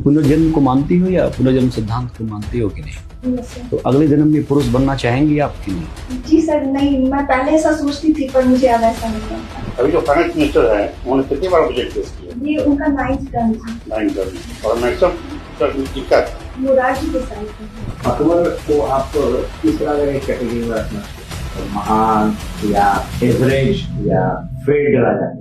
पुनर्जन्म को मानती हो या पुनर्जन्म सिद्धांत को मानती हो कि नहीं? तो अगले जन्म में पुरुष बनना चाहेंगी आप कि नहीं? जी सर, नहीं, मैं पहले ऐसा सोचती थी पर मुझे अब ऐसा नहीं लगता। अभी जो फाइनेंस मिनिस्टर है उन्होंने कितनी बार बजट पेश किया? ये उनका 9th टर्म था। 9 टर्म और मैक्सिमम जिनका था मुरारजी देसाई का। अकबर को आप किस तरह की कैटेगरी में रखना चाहिए? महान या एवरेज या फेल्ड राजा?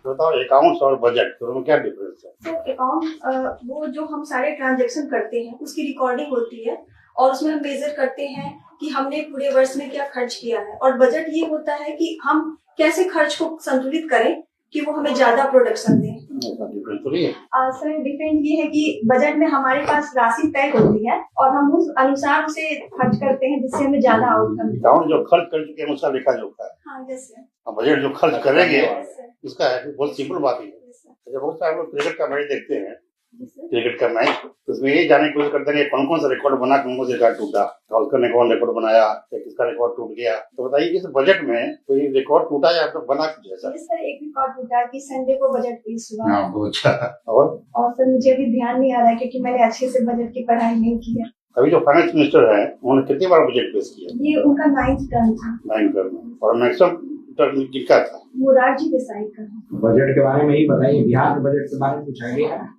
बताओ, अकाउंट्स और बजट दोनों में क्या डिफरेंस है? तो अकाउंट वो जो हम सारे ट्रांजैक्शन करते हैं उसकी रिकॉर्डिंग होती है और उसमें हम मेजर करते हैं कि हमने पूरे वर्ष में क्या खर्च किया है। और बजट ये होता है कि हम कैसे खर्च को संतुलित करें कि वो हमें ज्यादा प्रोडक्शन दें। डिफरेंस तो नहीं है सर, डिफरेंट ये है कि बजट में हमारे पास राशि तय होती है और हम उस अनुसार उसे खर्च करते हैं जिससे हमें ज्यादा आउटकम। अकाउंट जो खर्च कर चुके हैं उसका लेखा जोखा है। हाँ जैसे और बजट जो खर्च करेंगे सर। उसका है। बहुत सिंपल बात है। अच्छा, बहुत सारे लोग क्रिकेट का मैच देखते हैं, सर। क्रिकेट का मैच, तो उसमें ये जानने की कोशिश करते हैं कौन कौन सा रिकॉर्ड बना, कौन कौन सा रिकॉर्ड टूटा, गावस्कर ने कौन रिकॉर्ड बनाया या किसका रिकॉर्ड टूट गया। तो बताइए इस बजट में कोई रिकॉर्ड टूटा या तो बना कुछ ऐसा? सर, एक रिकॉर्ड टूटा है कि संडे को बजट पेश हुआ। अच्छा। और सर मुझे अभी ध्यान नहीं आ रहा है क्योंकि मैंने अच्छे से बजट की पढ़ाई नहीं की है। अभी जो फाइनेंस मिनिस्टर है उन्होंने कितनी बार बजट पेश किया? ये उनका 9th टर्म था। 9 टर्म और मैक्सिमम टर्म जिनका था? मुरारजी देसाई का। बजट के बारे में ही बताइए, बिहार के बजट के बारे में कुछ आइडिया है?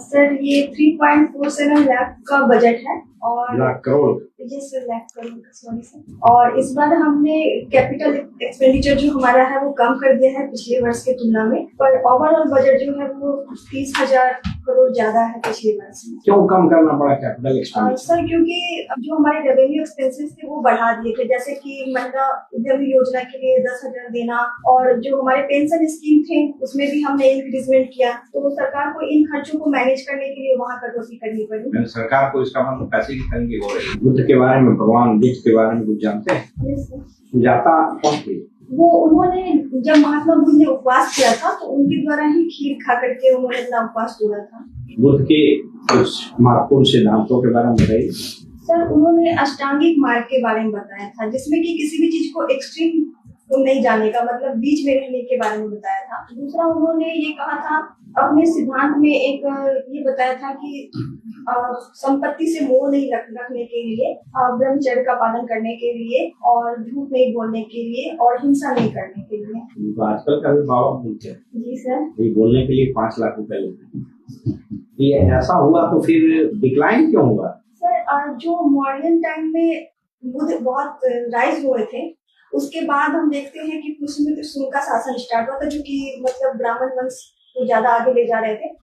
सर, ये 3.47 लाख का बजट है और लाख करोड़? लाख करोड़ का, सॉरी सर। और इस बार हमने कैपिटल एक्सपेंडिचर जो हमारा है वो कम कर दिया है पिछले वर्ष की तुलना में, पर ओवरऑल बजट जो है वो 30,000 करोड़ ज्यादा है पिछले वर्ष में। क्यों कम करना पड़ा कैपिटल एक्सपेंडिचर? सर, क्योंकि जो हमारे रेवेन्यू एक्सपेंसेस थे वो बढ़ा दिए थे, जैसे कि महिला उद्यमी योजना के लिए 10,000 देना और जो हमारे पेंशन स्कीम थे उसमें भी हमने इंक्रीजमेंट किया। तो सरकार को इन खर्चों को मैनेज करने के लिए वहाँ कटौती करनी पड़ी। सरकार को इसका मतलब पैसे की तंगी हो रही है। बुद्ध के बारे में, भगवान बुद्ध के बारे में कुछ जानते हैं? सुजाता कौन थी? वो उन्होंने जब महात्मा बुद्ध ने उपवास किया था तो उनके द्वारा ही खीर खा करके उन्होंने अपना उपवास तोड़ा था। बुद्ध के कुछ महत्वपूर्ण सिद्धांतों के बारे में बताइए। सर, उन्होंने अष्टांगिक मार्ग के बारे में बताया था जिसमें कि किसी भी चीज को एक्सट्रीम को नहीं जाने का, मतलब बीच में रहने के बारे में बताया था। दूसरा, उन्होंने ये कहा था अपने सिद्धांत में एक ये बताया था कि संपत्ति से मोह नहीं रखने के लिए, ब्रह्मचर्य का पालन करने के लिए और झूठ नहीं बोलने के लिए और हिंसा नहीं करने के लिए। तो आजकल का भी बाबा बुद्ध है जी सर। ये बोलने के लिए 5 लाख रुपए लेते हैं। ये ऐसा हुआ तो फिर डिक्लाइन क्यों हुआ? सर, जो मॉडर्न टाइम में बुद्ध बहुत राइज हुए थे उसके बाद हम देखते हैं कि पुष्यमित्र का शासन स्टार्ट हुआ था जो कि मतलब ब्राह्मण वंश को ज्यादा आगे ले जा रहे थे।